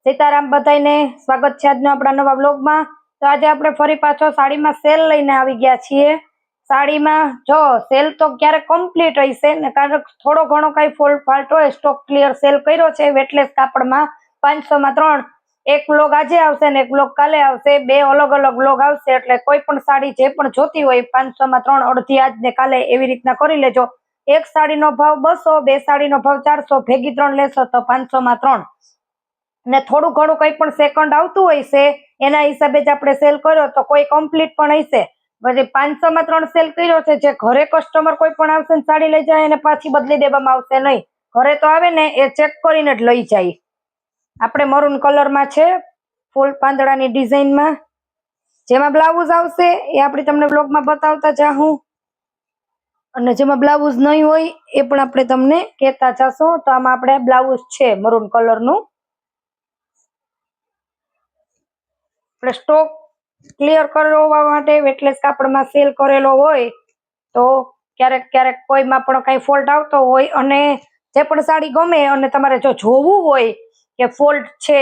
સીતારામ બધાને સ્વાગત છે આજના આપણા નવા બ્લોગમાં। તો આજે આપણે ફરી પાછો સાડીમાં સેલ લઈને આવી ગયા છીએ। સાડીમાં જો સેલ તો ક્યારેક કમ્પ્લીટ હશે ને કારણ થોડો ઘણો કઈ ફોલ્ટ ફાલ્ટ હોય સ્ટોક ક્લિયર સેલ કર્યો છે વેટલેસ કાપડમાં 500 માં 3। એક બ્લોગ આજે આવશે ને એક બ્લોગ કાલે આવશે, બે અલગ અલગ બ્લોગ આવશે એટલે કોઈ પણ સાડી જે પણ જોતી હોય 500 માં 3 અડધી આજ ને કાલે એવી રીતના કરી લેજો। એક સાડીનો ભાવ 200, બે સાડીનો ભાવ 400, ભેગી 3 લેશો તો 500 માં 3 ને થોડું ઘણું કઈ પણ સેકન્ડ આવતું હોય છે એના હિસાબે જ આપણે સેલ કર્યો તો કોઈ કમ્પ્લીટ પણ હશે। પછી 500 માં 3 સેલ કર્યો છે, જે ઘરે કસ્ટમર કોઈ પણ આવશે ને સાડી લઈ જાય એને પાછી બદલી દેવામાં આવશે નહીં, ઘરે તો આવે ને એ ચેક કરીને જ લઈ જાય। આપણે મરૂન કલરમાં છે ફૂલ પાંદડાની ડિઝાઇનમાં, જેમાં બ્લાઉઝ આવશે એ આપણે તમને બ્લોગમાં બતાવતા જાહું અને જેમાં બ્લાઉઝ નહીં હોય એ પણ આપણે તમને કહેતા જાશું। તો આમાં આપણે બ્લાઉઝ છે મરૂન કલરનું। આપણે સ્ટોક ક્લિયર કરવા માટે વેટલેસ કાપડમાં સેલ કરેલો હોય તો ક્યારેક ક્યારેક કોઈમાં પણ કઈ ફોલ્ટ આવતો હોય અને જે પણ સાડી ગમે અને તમારે જો જોવું હોય કે ફોલ્ટ છે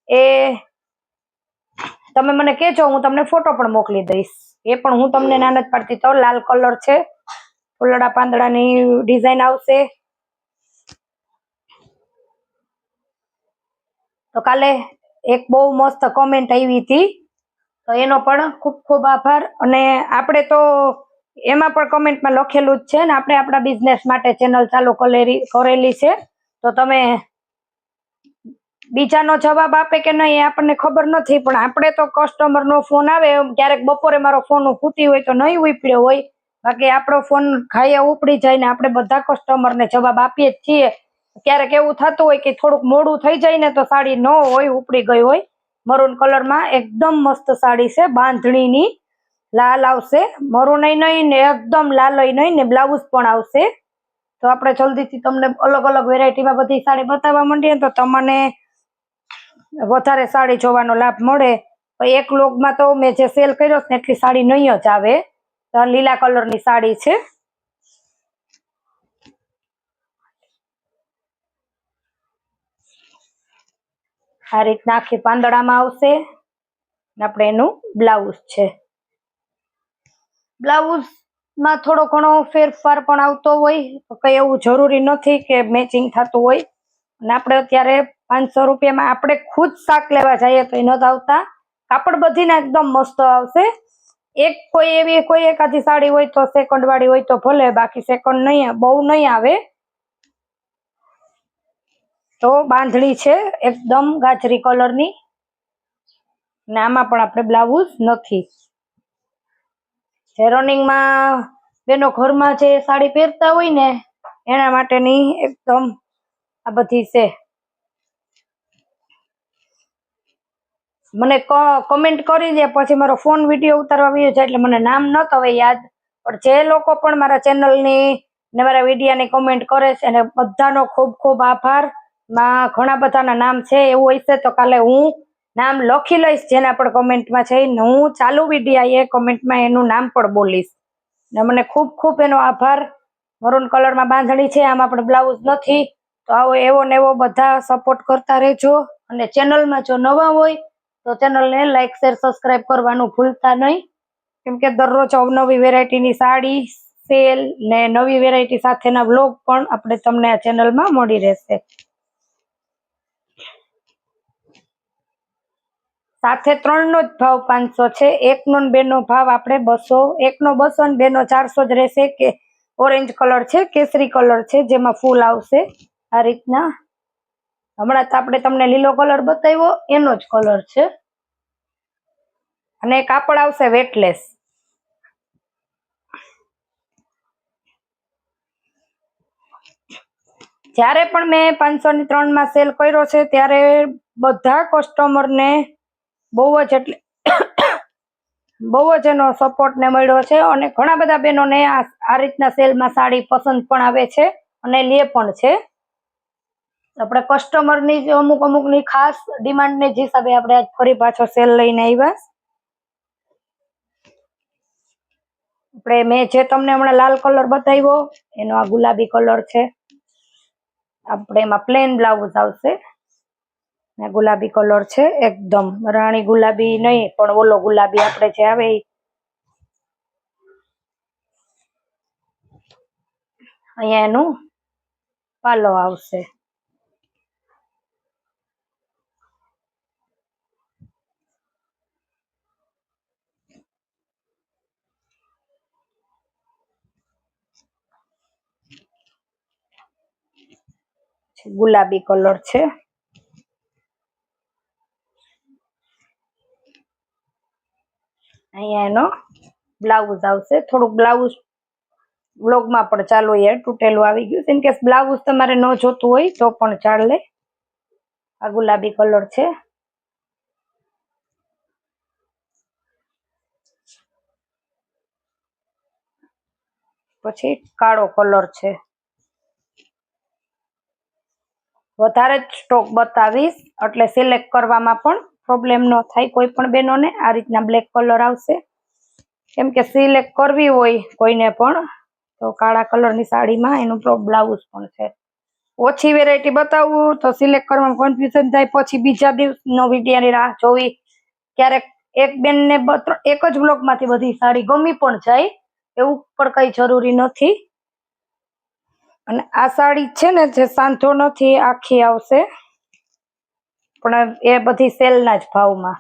એ તમે મને કહેજો, હું તમને ફોટો પણ મોકલી દઈશ, એ પણ હું તમને ના નથી પાડતી। તો લાલ કલર છે, ફૂલડા પાંદડાની ડિઝાઇન આવશે। તો કાલે એક બહુ મસ્ત કમેન્ટ આવી હતી તો એનો પણ ખૂબ ખૂબ આભાર। અને આપણે તો એમાં પણ કમેન્ટમાં લખેલું જ છે ને આપણે આપણા બિઝનેસ માટે ચેનલ ચાલુ કરેલી છે, તો તમે બીજાનો જવાબ આપે કે નહીં એ આપણને ખબર નથી, પણ આપણે તો કસ્ટમરનો ફોન આવે ક્યારેક બપોરે મારો ફોન ઉપડતી હોય તો નહીં ઉપડ્યો હોય, બાકી આપણો ફોન ઘાયે ઉપડી જાય ને આપણે બધા કસ્ટમરને જવાબ આપીએ જ છીએ। ક્યારેક એવું થતું હોય કે થોડુંક મોડું થઈ જાય ને તો સાડી ન હોય ઉપડી ગઈ હોય। મરૂન કલરમાં એકદમ મસ્ત સાડી છે, બાંધણીની લાલ આવશે, મરૂન નહીં ને એકદમ લાલ નહીં ને બ્લાઉઝ પણ આવશે। તો આપણે જલ્દીથી તમને અલગ અલગ વેરાયટીમાં બધી સાડી બતાવવા માંડીએ તો તમને વધારે સાડી જોવાનો લાભ મળે। એક લોગમાં તો મેં જે સેલ કર્યો ને એટલી સાડી નહીં જ આવે। તો લીલા કલરની સાડી છે, આ રીતના આખી પાંદડામાં આવશે ને આપણે એનું બ્લાઉઝ છે। બ્લાઉઝમાં થોડો ઘણો ફેરફાર પણ આવતો હોય તો કઈ એવું જરૂરી નથી કે મેચિંગ થતું હોય, અને આપણે અત્યારે 500 રૂપિયામાં આપણે ખુદ શાક લેવા જઈએ તો એ નથી આવતા, કાપડ બધીને એકદમ મસ્ત આવશે। એક કોઈ એવી કોઈ એકાદી સાડી હોય તો સેકન્ડ વાળી હોય તો ભલે, બાકી સેકન્ડ નહીં બહુ નહીં આવે। તો બાંધણી છે એકદમ ગાજરી કલરની ને આમાં પણ આપણે બ્લાઉઝ નથી। જે રનિંગમાં બેનો ઘરમાં જે સાડી પહેરતા હોય ને એના માટેની એકદમ આ બધી છે। મને કમેન્ટ કરી દે પછી મારો ફોન વિડીયો ઉતારવા આવ્યો છે એટલે મને નામ ન હવે યાદ, પણ જે લોકો પણ મારા ચેનલની ને મારા વિડીયાની કમેન્ટ કરે છે અને બધાનો ખૂબ ખૂબ આભાર। માં ઘણા બધાના નામ છે, એવું હશે તો કાલે હું નામ લખી લઈશ જેના પણ કમેન્ટમાં છે, હું ચાલુ વિડીયા એ કમેન્ટમાં એનું નામ પણ બોલીશ ને મને ખૂબ ખૂબ એનો આભાર। મરૂન કલરમાં બાંધણી છે, આમાં પણ બ્લાઉઝ નથી, તો આવો એવો ને એવો બધા સપોર્ટ કરતા રહેજો। અને ચેનલમાં જો નવા હોય તો ચેનલને લાઈક શેર સબસ્ક્રાઇબ કરવાનું ભૂલતા નહીં, કેમ કે દરરોજ અવનવી વેરાયટીની સાડી સેલ ને નવી વેરાયટી સાથેના વ્લોગ પણ આપણે તમને આ ચેનલમાં મળી રહેશે। સાથે 3 નો જ ભાવ 500 છે, 1 નો 2 નો ભાવ આપણે 200, 1 નો 200 ને 2 નો 400 જ રહેશે। કે ઓરેન્જ કલર છે, કેસરી કલર છે, જેમાં ફૂલ આવશે આ રીતના। હમણાં તો આપણે તમને લીલો કલર બતાવ્યો એનો જ કલર છે, અને કાપડ આવશે વેટલેસ। જ્યારે પણ મેં 500 ની 3 માં સેલ કર્યો છે ત્યારે બધા કસ્ટમરને બહુ જ એનો સપોર્ટ ને મળ્યો છે, અને ઘણા બધા બહેનોને આ રીતના સેલમાં સાડી પસંદ પણ આવે છે અને લે પણ છે। આપણે કસ્ટમરની અમુકની ખાસ ડિમાન્ડને જ હિસાબે આપણે આજ ફરી પાછો સેલ લઈને આવ્યા। આપણે મેં જે તમને હમણાં લાલ કલર બતાવ્યો એનો આ ગુલાબી કલર છે, આપણે એમાં પ્લેન બ્લાઉઝ આવશે। ને ગુલાબી કલર છે, એકદમ રાણી ગુલાબી નહીં પણ ઓલો ગુલાબી આપણે જે આવે ઈ. અહીંયા એનું પાલો આવશે. ગુલાબી કલર છે. અહીંયા એનો બ્લાઉઝ આવશે. થોડુંક બ્લાઉઝ બ્લોગમાં પણ ચાલુ યાર તૂટેલું આવી ગયું. ઇન કેસ બ્લાઉઝ તમારે ન જોતું હોય તો પણ ચાલે. આ ગુલાબી કલર છે. પછી કાળો કલર છે. વધારે જ સ્ટોક બતાવીશ એટલે સિલેક્ટ કરવામાં પણ પ્રોબ્લેમ ન થાય કોઈ પણ બહેનોને. આ રીતના બ્લેક કલર આવશે. કેમ કે સિલેક્ટ કરવી હોય કોઈને પણ તો કાળા કલરની સાડીમાં એનું બ્લાઉઝ પણ છે. ઓછી વેરાયટી બતાવવું તો સિલેક્ટ કરવામાં કન્ફ્યુઝન થાય, પછી બીજા દિવસનો વિડીયોની રાહ જોવી. ક્યારેક એક બેનને એક જ બ્લોગમાંથી બધી સાડી ગમી પણ જાય, એવું પણ કઈ જરૂરી નથી. અને આ સાડી છે ને જે સાંધો નથી, આખી આવશે, પણ એ બધી સેલના જ ભાવમાં.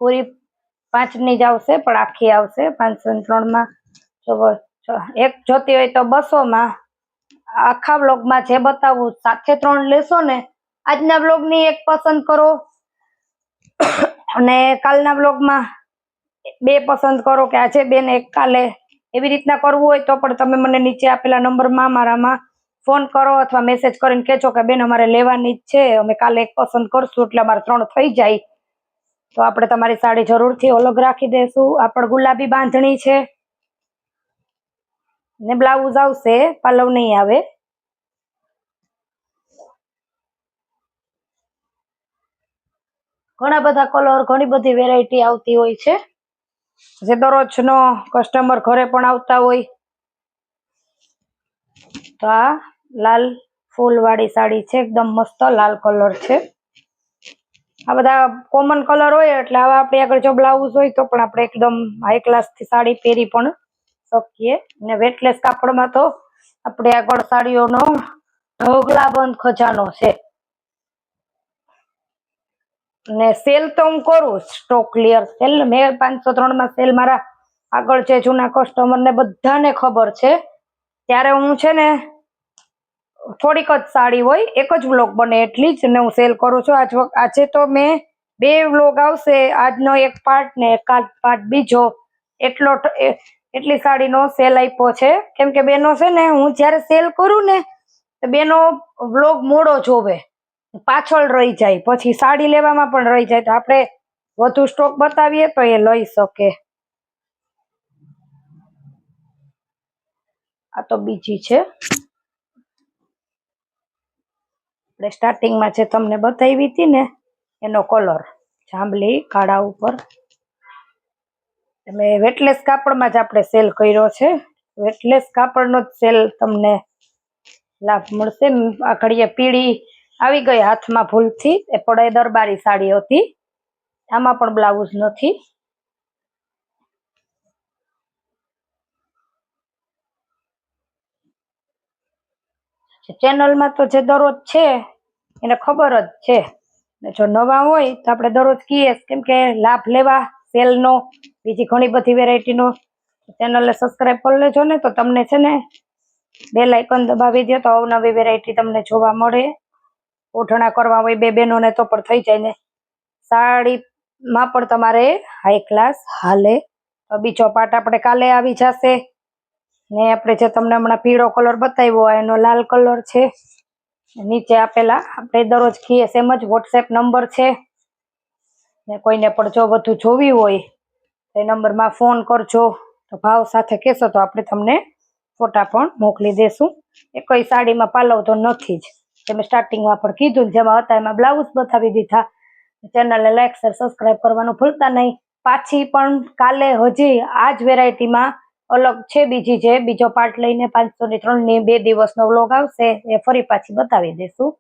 પૂરી 5ની જ આવશે પણ આખી આવશે 503માં. એક જોતી હોય તો 200માં. આખા બ્લોગમાં જે બતાવું સાથે 3 લેશો ને. આજના બ્લોગની એક પસંદ કરો અને કાલના બ્લોગમાં 2 પસંદ કરો, કે આજે 2 ને એક કાલે. એવી રીતના કરવું હોય તો પણ તમે મને નીચે આપેલા નંબરમાં મારામાં ફોન કરો અથવા મેસેજ કરીને કહેજો કે બેન અમારે લેવાની જ છે, અમે કાલે એક પસંદ કરશું એટલે અમારે 3 થઈ જાય તો આપણે તમારી સાડી જરૂરથી અલગ રાખી દેશું. આ પણ ગુલાબી બાંધણી છે ને બ્લાઉઝ આવશે, પાલવ નહીં આવે. ઘણા બધા કલર, ઘણી બધી વેરાયટી આવતી હોય છે, જે દરરોજનો કસ્ટમર ઘરે પણ આવતા હોય. તો આ લાલ ફૂલવાળી સાડી છે, એકદમ મસ્ત લાલ કલર છે. આ બધા કોમન કલર હોય એટલે આવા આપણે આગળ જો બ્લાઉઝ હોય તો પણ આપણે એકદમ હાઈ ક્લાસથી સાડી પહેરી પણ શકીએ. અને વેટલેસ કાપડમાં તો આપણે આગળ સાડીઓનો ઢગલાબંધ ખજાનો છે. ને સેલ તો હું કરું, સ્ટોક ક્લિયર સેલ. મેં 503માં સેલ મારા આગળ જે જૂના કસ્ટમરને બધાને ખબર છે. ત્યારે હું છે ને થોડીક જ સાડી હોય, એક જ વ્લોગ બને એટલી જ ને હું સેલ કરું છું. આજે તો મેં 2 વ્લોગ આવશે, આજનો એક પાર્ટ ને કાલ પાર્ટ બીજો, એટલી સાડીનો સેલ આપ્યો છે. કેમ કે બેનો છે ને હું જ્યારે સેલ કરું ને તો બેનો વ્લોગ મોડો જોવે, પાછળ રહી જાય, પછી સાડી લેવામાં પણ રહી જાય. તો આપણે વધુ સ્ટોક બતાવીએ તો એ લઈ શકે. આ તો બીજી છે. આપણે સ્ટાર્ટિંગમાં જે તમને બતાવી હતી ને એનો કલર જાંબલી કાળા ઉપર. તમે વેટલેસ કાપડમાં જ આપણે સેલ કર્યો છે. વેટલેસ કાપડનો જ સેલ તમને લાભ મળશે. આ ઘડીએ પીળી આવી ગઈ હાથમાં ભૂલથી, એ પણ એ દરબારી સાડી હતી. આમાં પણ બ્લાઉઝ નથી. ચેનલમાં તો જે દરરોજ છે એને ખબર જ છે. જો નવા હોય તો આપણે દરરોજ કહીએ, કેમ કે લાભ લેવા સેલનો, બીજી ઘણી બધી વેરાયટીનો. ચેનલને સબસ્ક્રાઈબ કરી લેજો ને તો તમને છે ને બેલ આઇકન દબાવી દો તો અવનવી વેરાયટી તમને જોવા મળે. ઓઢણા કરવા હોય 2 બહેનોને તો પણ થઈ જાય ને. સાડીમાં પણ તમારે હાઈ ક્લાસ હાલે. તો બીજો પાર્ટ આપણે કાલે આવી જશે. ને આપણે જે તમને હમણાં પીળો કલર બતાવ્યો એનો લાલ કલર છે. નીચે આપેલા આપણે દરરોજ કહીએ એમ જ વોટ્સએપ નંબર છે. ને કોઈને પણ જો વધુ જોવી હોય એ નંબરમાં ફોન કરજો. તો ભાવ સાથે કહેશો તો આપણે તમને ફોટા પણ મોકલી દેશું. એ કઈ સાડીમાં પાલવ તો નથી જ, તમે સ્ટાર્ટિંગમાં પણ કીધું જેમાં હતા એમાં બ્લાઉઝ બતાવી દીધા. ચેનલને લાઈક શેર સબસ્ક્રાઈબ કરવાનું ભૂલતા નહીં. પાછી પણ કાલે હજી આ જ વેરાયટીમાં અલગ છે બીજી જે બીજો પાર્ટ લઈને 500 ની 3 ની 2 દિવસનો વ્લોગ આવશે એ ફરી પાછી બતાવી દઈશું.